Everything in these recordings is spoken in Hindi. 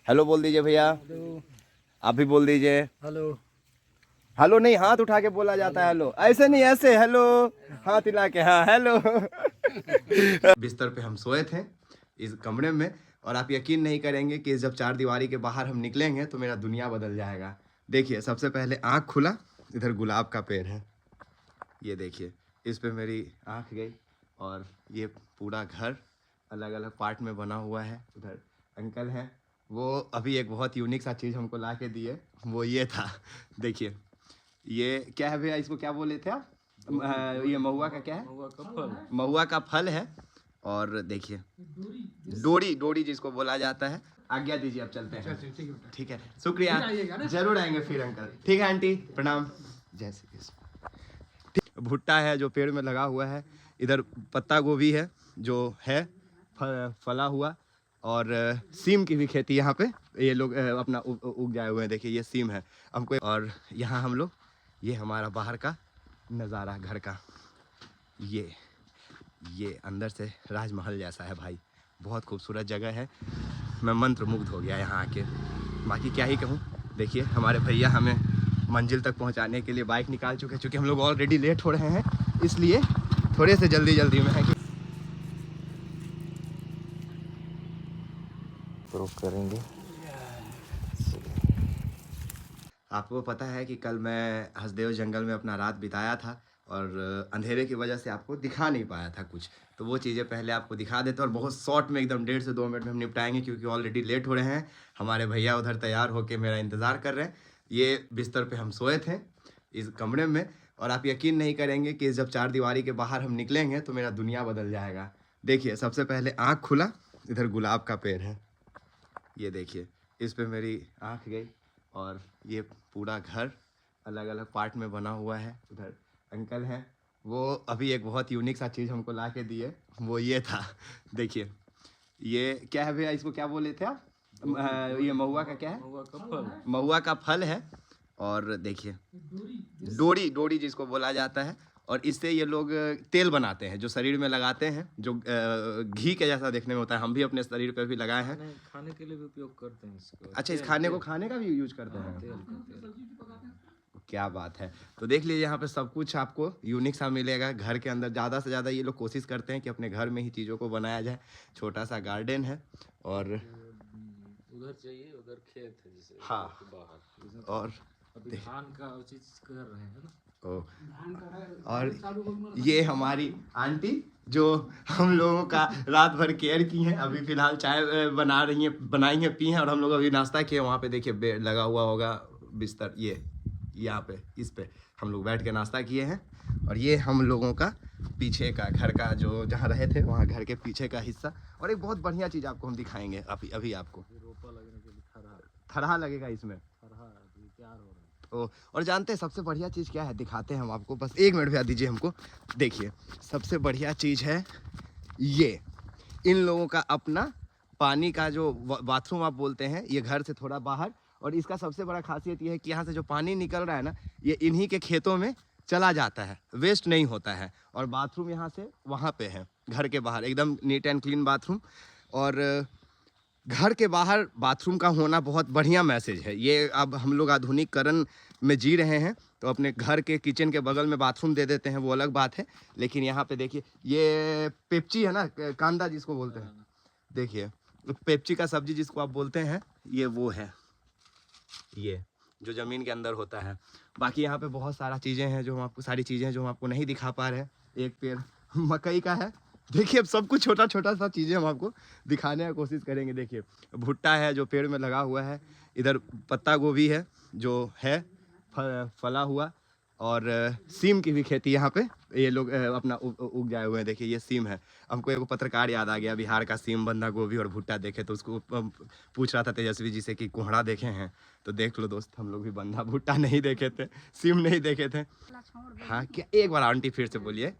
हेलो बोल दीजिए भैया। हेलो। आप भी बोल दीजिए। हेलो। हेलो नहीं, हाथ उठा के बोला जाता है हेलो, ऐसे नहीं ऐसे हेलो, हाथ हिला के हाँ हेलो। बिस्तर पे हम सोए थे इस कमरे में, और आप यकीन नहीं करेंगे कि जब चार दीवारी के बाहर हम निकलेंगे तो मेरा दुनिया बदल जाएगा। देखिए, सबसे पहले आँख खुला, इधर गुलाब का पेड़ है, ये देखिए, इस पे मेरी आँख गई, और ये पूरा घर अलग अलग पार्ट में बना हुआ है। उधर अंकल हैं, वो अभी एक बहुत यूनिक सा चीज़ हमको ला के दिए, वो ये था। देखिए, ये क्या है भैया, इसको क्या बोले थे आप? ये महुआ का क्या है? महुआ का फल। महुआ का फल है। और देखिए, डोरी डोरी जिसको बोला जाता है। आज्ञा दीजिए, अब चलते हैं। ठीक है, शुक्रिया, जरूर आएंगे फिर अंकल। ठीक है आंटी, प्रणाम। जय श्री कृष्ण। भुट्टा है जो पेड़ में लगा हुआ है, इधर पत्ता गोभी है जो है फला हुआ, और सीम की भी खेती यहाँ पे ये लोग अपना उग जाए हुए हैं। देखिए, ये सीम है हमको। और यहाँ हम लोग, ये हमारा बाहर का नज़ारा घर का, ये अंदर से राजमहल जैसा है भाई, बहुत खूबसूरत जगह है। मैं मंत्र मुग्ध हो गया यहाँ आके, बाकी क्या ही कहूँ। देखिए, हमारे भैया हमें मंजिल तक पहुँचाने के लिए बाइक निकाल चुके हैं, क्योंकि हम लोग ऑलरेडी लेट हो रहे हैं, इसलिए थोड़े से जल्दी में है कि करेंगे। आपको पता है कि कल मैं हसदेव जंगल में अपना रात बिताया था, और अंधेरे की वजह से आपको दिखा नहीं पाया था कुछ, तो वो चीज़ें पहले आपको दिखा देते हैं, और बहुत शॉर्ट में एकदम 1.5 से 2 मिनट में हम निपटाएंगे, क्योंकि ऑलरेडी लेट हो रहे हैं। हमारे भैया उधर तैयार होकर मेरा इंतज़ार कर रहे हैं। ये बिस्तर पे हम सोए थे इस कमरे में, और आप यकीन नहीं करेंगे कि जब चार दीवारी के बाहर हम निकलेंगे तो मेरा दुनिया बदल जाएगा। देखिए, सबसे पहले आँख खुला, इधर गुलाब का पेड़ है, ये देखिए, इस पे मेरी आँख गई, और ये पूरा घर अलग अलग पार्ट में बना हुआ है। उधर अंकल हैं, वो अभी एक बहुत यूनिक सा चीज़ हमको ला के दिए, वो ये था। देखिए, ये क्या है भैया, इसको क्या बोले थे आप? ये महुआ का क्या है? महुआ का फल। महुआ का फल है। और देखिए, डोरी डोरी जिसको बोला जाता है, और इससे ये लोग तेल बनाते हैं जो शरीर में लगाते हैं, जो घी के जैसा देखने में होता है। हम भी अपने शरीर पे भी लगाए हैं। खाने के लिए भी उपयोग करते हैं इसको। अच्छा, इस खाने को खाने का भी यूज करते हैं? क्या बात है। तो देख लीजिए, यहाँ पे सब कुछ आपको यूनिक सा मिलेगा घर के अंदर। ज़्यादा से ज़्यादा ये लोग कोशिश करते हैं कि अपने घर में ही चीज़ों को बनाया जाए। छोटा सा गार्डन है, और उधर चाहिए, उधर खेत है जैसे। हाँ, और अभी धान का चीज कर रहे हैं ना। और ये हमारी आंटी जो हम लोगों का रात भर केयर की हैं, अभी फिलहाल चाय बनाई हैं, पी हैं, और हम लोग अभी नाश्ता किए। वहाँ पे देखिए बेड लगा हुआ होगा, बिस्तर, ये यहाँ पे इस पे हम लोग बैठ के नाश्ता किए हैं। और ये हम लोगों का पीछे का घर का, जो जहाँ रहे थे वहाँ घर के पीछे का हिस्सा। और एक बहुत बढ़िया चीज़ आपको हम दिखाएंगे अभी आपको। रोपा लगने के लिए थरहा लगेगा इसमें। तैयार हो रहा है। और जानते हैं सबसे बढ़िया चीज़ क्या है, दिखाते हैं हम आपको, बस 1 मिनट भैया दीजिए हमको। देखिए, सबसे बढ़िया चीज़ है ये, इन लोगों का अपना पानी का जो बाथरूम आप बोलते हैं, ये घर से थोड़ा बाहर। और इसका सबसे बड़ा खासियत ये है कि यहाँ से जो पानी निकल रहा है ना, ये इन्हीं के खेतों में चला जाता है, वेस्ट नहीं होता है। और बाथरूम यहाँ से वहाँ पे है, घर के बाहर एकदम नीट एंड क्लीन बाथरूम। और घर के बाहर बाथरूम का होना बहुत बढ़िया मैसेज है ये। अब हम लोग आधुनिकीकरण में जी रहे हैं, तो अपने घर के किचन के बगल में बाथरूम दे देते हैं, वो अलग बात है। लेकिन यहाँ पे देखिए, ये पेप्ची है ना, कांदा जिसको बोलते हैं। देखिए, पेप्ची का सब्जी जिसको आप बोलते हैं, ये वो है, ये जो ज़मीन के अंदर होता है। बाकी यहाँ पे बहुत सारा चीज़ें हैं जो हम आपको, सारी चीज़ें जो हम आपको नहीं दिखा पा रहे हैं। एक पेड़ मकई का है। देखिए, अब सब कुछ छोटा छोटा सा चीज़ें हम आपको दिखाने की कोशिश करेंगे। देखिए, भुट्टा है जो पेड़ में लगा हुआ है, इधर पत्ता गोभी है जो है फला हुआ, और सीम की भी खेती यहाँ पे ये लोग अपना उग जाए हुए हैं। देखिए, ये सीम है। हमको एक पत्रकार याद आ गया, बिहार का सीम, बंधा गोभी और भुट्टा देखे, तो उसको पूछ रहा था तेजस्वी जी से कि कोहड़ा देखे हैं? तो देख लो दोस्त, हम लोग भी बंधा भुट्टा नहीं देखे थे, सीम नहीं देखे थे। हाँ, क्या एक बार आंटी फिर से बोलिए।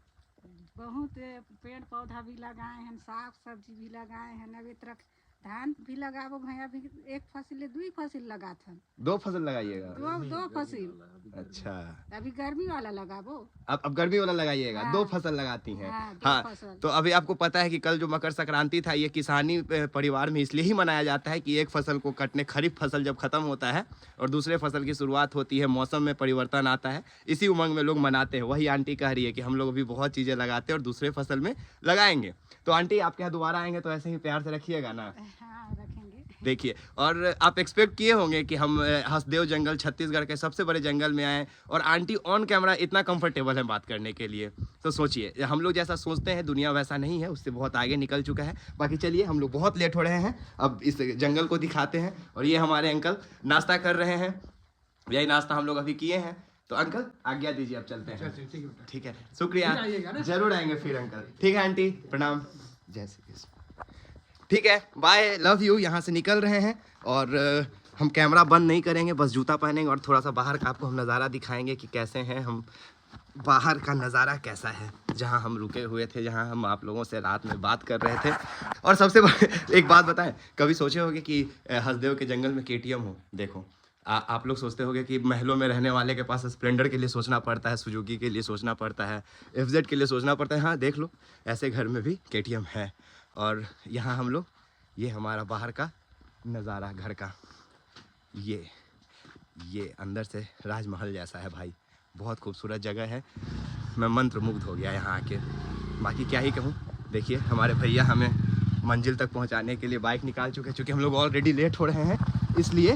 बहुत पेड़ पौधा भी लगाए हैं, साग सब्जी भी लगाए हैं, अभी तक धान भी लगाबो भैया भी एक फसिल ले दुई फसिल लगाथन 2 फसल लगाइएगा। दो फसिल अच्छा, अभी गर्मी वाला लगाबो अब गर्मी वाला लगाइएगा। हाँ। 2 फसल लगाती हैं। हाँ, दो हाँ, फसल। तो अभी आपको पता है कि कल जो मकर संक्रांति था, ये किसानी परिवार में इसलिए ही मनाया जाता है कि एक फसल को कटने, खरीफ फसल जब खत्म होता है और दूसरे फसल की शुरुआत होती है, मौसम में परिवर्तन आता है, इसी उमंग में लोग मनाते हैं। वही आंटी कह रही है कि हम लोग अभी बहुत चीज़ें लगाते हैं और दूसरे फसल में लगाएंगे। तो आंटी आपके यहाँ दोबारा आएंगे तो ऐसे ही प्यार से रखिएगा ना। हाँ रखेंगे। देखिए, और आप एक्सपेक्ट किए होंगे कि हम हसदेव जंगल, छत्तीसगढ़ के सबसे बड़े जंगल में आए और आंटी ऑन कैमरा इतना कंफर्टेबल है बात करने के लिए। तो सोचिए, हम लोग जैसा सोचते हैं दुनिया वैसा नहीं है, उससे बहुत आगे निकल चुका है। बाकी चलिए, हम लोग बहुत लेट हो रहे हैं, अब इस जंगल को दिखाते हैं। और ये हमारे अंकल नाश्ता कर रहे हैं, यही नाश्ता हम लोग अभी किए हैं। तो अंकल आज्ञा दीजिए, अब चलते हैं। ठीक है, शुक्रिया, जरूर आएंगे फिर अंकल। ठीक है आंटी, प्रणाम, जय श्री कृष्ण। ठीक है, बाय, लव यू। यहाँ से निकल रहे हैं और हम कैमरा बंद नहीं करेंगे, बस जूता पहनेंगे और थोड़ा सा बाहर का आपको हम नज़ारा दिखाएंगे कि कैसे हैं हम, बाहर का नज़ारा कैसा है, जहाँ हम रुके हुए थे, जहाँ हम आप लोगों से रात में बात कर रहे थे। और सबसे एक बात बताएं, कभी सोचे होगे कि हसदेव के जंगल में KTM हो? देखो, आप लोग सोचते होगे कि महलों में रहने वाले के पास स्प्लेंडर के लिए सोचना पड़ता है, सुजुकी के लिए सोचना पड़ता है, FZ के लिए सोचना पड़ता है। हाँ, देख लो, ऐसे घर में भी KTM है। और यहाँ हम लोग, ये हमारा बाहर का नज़ारा घर का, ये अंदर से राजमहल जैसा है भाई, बहुत खूबसूरत जगह है। मैं मंत्रमुग्ध हो गया यहाँ आके, बाकी क्या ही कहूँ। देखिए, हमारे भैया हमें मंजिल तक पहुँचाने के लिए बाइक निकाल चुके हैं। चूँकि हम लोग ऑलरेडी लेट हो रहे हैं, इसलिए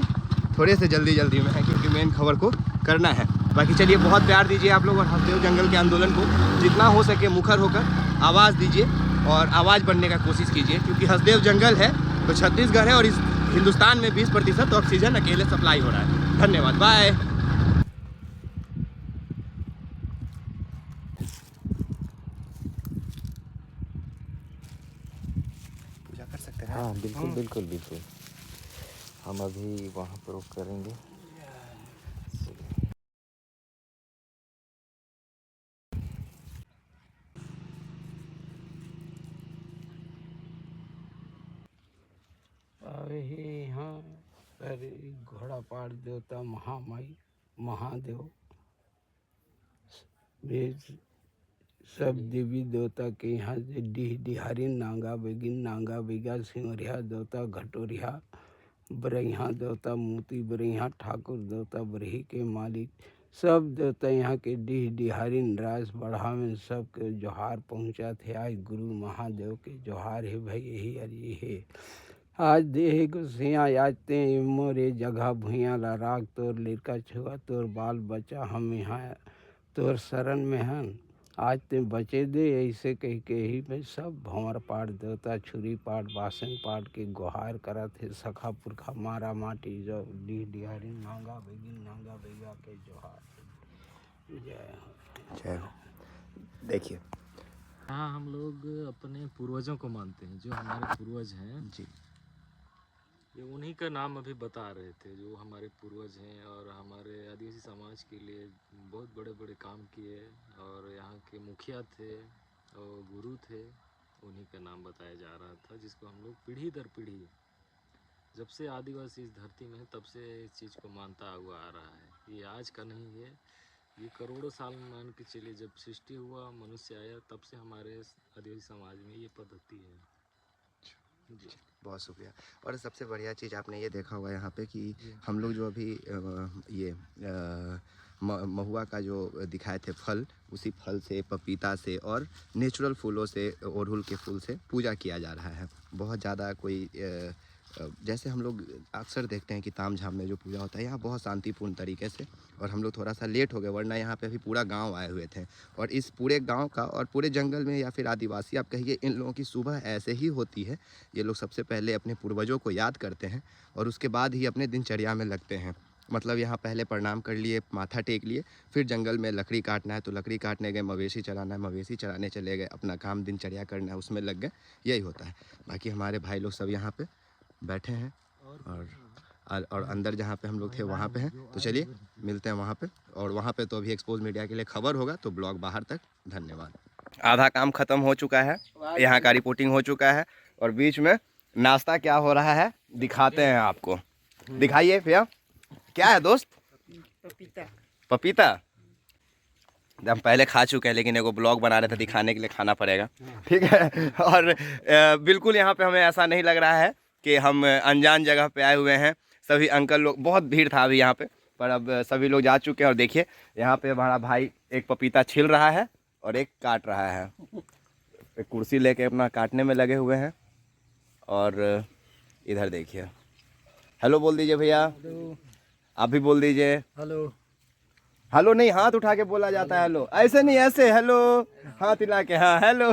थोड़े से जल्दी में है, क्योंकि मेन खबर को करना है। बाकी चलिए, बहुत प्यार दीजिए आप लोग और हसदेव जंगल के आंदोलन को जितना हो सके मुखर होकर आवाज़ दीजिए और आवाज़ बनने का कोशिश कीजिए, क्योंकि हसदेव जंगल है तो छत्तीसगढ़ है और इस हिंदुस्तान में 20% ऑक्सीजन अकेले सप्लाई हो रहा है। धन्यवाद, बाय। पूजा कर सकते हैं? हाँ बिल्कुल बिल्कुल बिल्कुल, हम अभी वहाँ पर वो करेंगे। यहाँ अरे घोड़ा पार देवता महामाई महादेव वे सब देवी देवता के यहाँ से डिहारी नांगा बेगिन नांगा बेगा सिंहरिया देवता घटोरिया बरैया देवता मोती बरैया ठाकुर देवता बरही के मालिक सब देवता यहाँ के डिहारी रास बढ़ा में सब के जोहार पहुँचा थे। आज गुरु महादेव के जोहार है भाई, यही अरे है आज देह गुसिया याचते मोरे जगह भुइया ला राग तोर लिरका छुआ तोर बाल बच्चा हम यहाँ तोर शरण में हन आज ते बचे दे। ऐसे कह के ही में सब भंवर पाठ देवता छुरी पाठ बासन पाठ के गुहार करत है। सखा पुरखा मारा माटी जो डिहारी नांगा बेगिन नांगा बेगा के जोहार। जय हो। देखिए, हाँ, हम लोग अपने पूर्वजों को मानते हैं, जो हमारे पूर्वज हैं जी, ये उन्हीं का नाम अभी बता रहे थे, जो हमारे पूर्वज हैं और हमारे आदिवासी समाज के लिए बहुत बड़े बड़े काम किए और यहाँ के मुखिया थे और गुरु थे, उन्हीं का नाम बताया जा रहा था, जिसको हम लोग पीढ़ी दर पीढ़ी जब से आदिवासी इस धरती में है तब से इस चीज़ को मानता हुआ आ रहा है। ये आज का नहीं है, ये करोड़ों साल मान के चलिए, जब सृष्टि हुआ मनुष्य आया तब से हमारे आदिवासी समाज में ये पद्धति है जी। बहुत शुक्रिया। और सबसे बढ़िया चीज़ आपने ये देखा होगा यहाँ पे कि हम लोग जो अभी ये महुआ का जो दिखाए थे फल, उसी फल से, पपीता से और नेचुरल फूलों से, अड़हुल के फूल से पूजा किया जा रहा है। बहुत ज़्यादा कोई जैसे हम लोग अक्सर देखते हैं कि ताम झाम में जो पूजा होता है, यहाँ बहुत शांतिपूर्ण तरीके से। और हम लोग थोड़ा सा लेट हो गए, वरना यहाँ पे अभी पूरा गांव आए हुए थे। और इस पूरे गांव का और पूरे जंगल में या फिर आदिवासी आप कहिए, इन लोगों की सुबह ऐसे ही होती है। ये लोग सबसे पहले अपने पूर्वजों को याद करते हैं और उसके बाद ही अपने दिनचर्या में लगते हैं। मतलब यहाँ पहले प्रणाम कर लिए, माथा टेक लिए, फिर जंगल में लकड़ी काटना है तो लकड़ी काटने गए, मवेशी चराना है, मवेशी चराने चले गए, अपना काम दिनचर्या करना है, उसमें लग गए, यही होता है। बाकी हमारे भाई लोग सब यहाँ पे बैठे हैं और अंदर जहाँ पे हम लोग थे वहाँ पे हैं। तो चलिए मिलते हैं वहाँ पे। और वहाँ पे तो अभी एक्सपोज मीडिया के लिए खबर होगा, तो ब्लॉग बाहर तक। धन्यवाद। आधा काम खत्म हो चुका है, यहाँ का रिपोर्टिंग हो चुका है और बीच में नाश्ता क्या हो रहा है दिखाते हैं आपको। दिखाइए भैया, क्या है दोस्त? पपीता। हम पहले खा चुके हैं, लेकिन एगो ब्लॉग बना रहे थे, दिखाने के लिए खाना पड़ेगा, ठीक है। और बिल्कुल यहाँ पे हमें ऐसा नहीं लग रहा है कि हम अनजान जगह पे आए हुए हैं। सभी अंकल लोग, बहुत भीड़ था अभी यहाँ पे, पर अब सभी लोग जा चुके हैं। और देखिए यहाँ पे हमारा भाई एक पपीता छील रहा है और एक काट रहा है। एक कुर्सी लेके अपना काटने में लगे हुए हैं। और इधर देखिए, हेलो बोल दीजिए भैया, आप भी बोल दीजिए हेलो। हेलो। नहीं, हाथ उठा के बोला जाता है हेलो, ऐसे नहीं, ऐसे हेलो, हाथ हिला के, हाँ हेलो।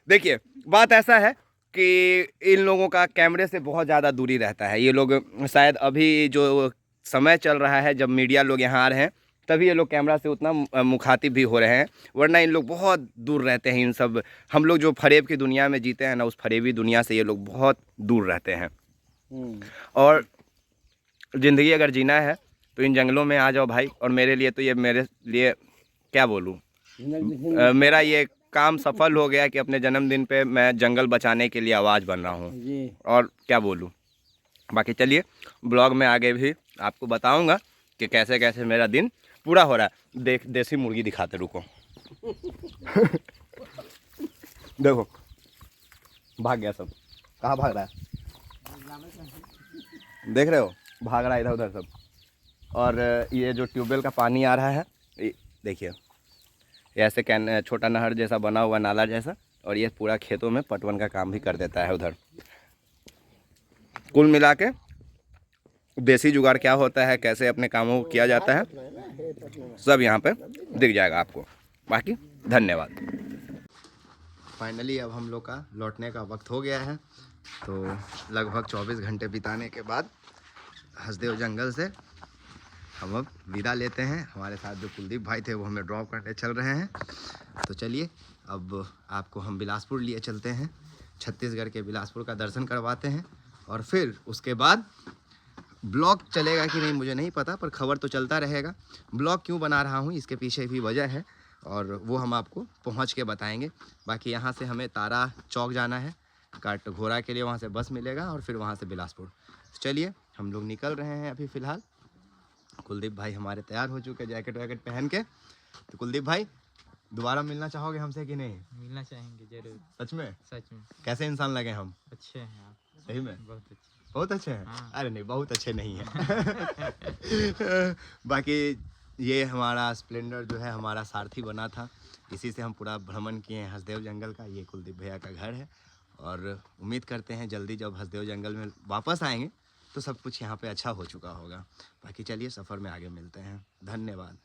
देखिए बात ऐसा है कि इन लोगों का कैमरे से बहुत ज़्यादा दूरी रहता है। ये लोग शायद अभी जो समय चल रहा है, जब मीडिया लोग यहाँ आ रहे हैं, तभी ये लोग कैमरा से उतना मुखातिब भी हो रहे हैं, वरना इन लोग बहुत दूर रहते हैं। इन सब, हम लोग जो फरेब की दुनिया में जीते हैं ना, उस फरेबी दुनिया से ये लोग बहुत दूर रहते हैं। और ज़िंदगी अगर जीना है तो इन जंगलों में आ जाओ भाई। और मेरे लिए तो ये, मेरे लिए क्या बोलूँ, मेरा ये काम सफल हो गया कि अपने जन्मदिन पे मैं जंगल बचाने के लिए आवाज़ बन रहा हूँ। और क्या बोलूँ, बाकी चलिए ब्लॉग में आगे भी आपको बताऊंगा कि कैसे कैसे मेरा दिन पूरा हो रहा है। देसी मुर्गी दिखाते, रुको। देखो भाग गया सब, कहाँ भाग रहा है, देख रहे हो, भाग रहा है इधर उधर सब। और ये जो ट्यूबवेल का पानी आ रहा है, देखिए ऐसे कैन, छोटा नहर जैसा बना हुआ, नाला जैसा, और ये पूरा खेतों में पटवन का काम भी कर देता है उधर। कुल मिला के देसी जुगाड़ क्या होता है, कैसे अपने कामों को किया जाता है, सब यहाँ पे दिख जाएगा आपको। बाकी धन्यवाद। फाइनली अब हम लोग का लौटने का वक्त हो गया है। तो लगभग 24 घंटे बिताने के बाद हसदेव जंगल से हम अब विदा लेते हैं। हमारे साथ जो कुलदीप भाई थे वो हमें ड्रॉप करने चल रहे हैं। तो चलिए अब आपको हम बिलासपुर लिए चलते हैं, छत्तीसगढ़ के बिलासपुर का दर्शन करवाते हैं। और फिर उसके बाद ब्लॉग चलेगा कि नहीं मुझे नहीं पता, पर खबर तो चलता रहेगा। ब्लॉग क्यों बना रहा हूँ इसके पीछे भी वजह है, और वो हम आपको पहुँच के बताएंगे। बाकी यहाँ से हमें तारा चौक जाना है, काट घोड़ा के लिए, वहाँ से बस मिलेगा और फिर वहाँ से बिलासपुर। चलिए हम लोग निकल रहे हैं अभी फ़िलहाल। कुलदीप भाई हमारे तैयार हो चुके, जैकेट वैकेट पहन के। तो कुलदीप भाई दोबारा मिलना चाहोगे हमसे कि नहीं? मिलना चाहेंगे जरूर। सच में? सच में। कैसे इंसान लगे हम? अच्छे हैं आप। सही में? बहुत अच्छे। बहुत अच्छे हैं? हाँ। अरे नहीं, बहुत अच्छे नहीं हैं। बाकी ये हमारा स्प्लेंडर जो है हमारा सारथी बना था, इसी से हम पूरा भ्रमण किए हैं हसदेव जंगल का। ये कुलदीप भैया का घर है, और उम्मीद करते हैं जल्दी जब हसदेव जंगल में वापस आएंगे तो सब कुछ यहाँ पे अच्छा हो चुका होगा। बाकी चलिए सफ़र में आगे मिलते हैं। धन्यवाद।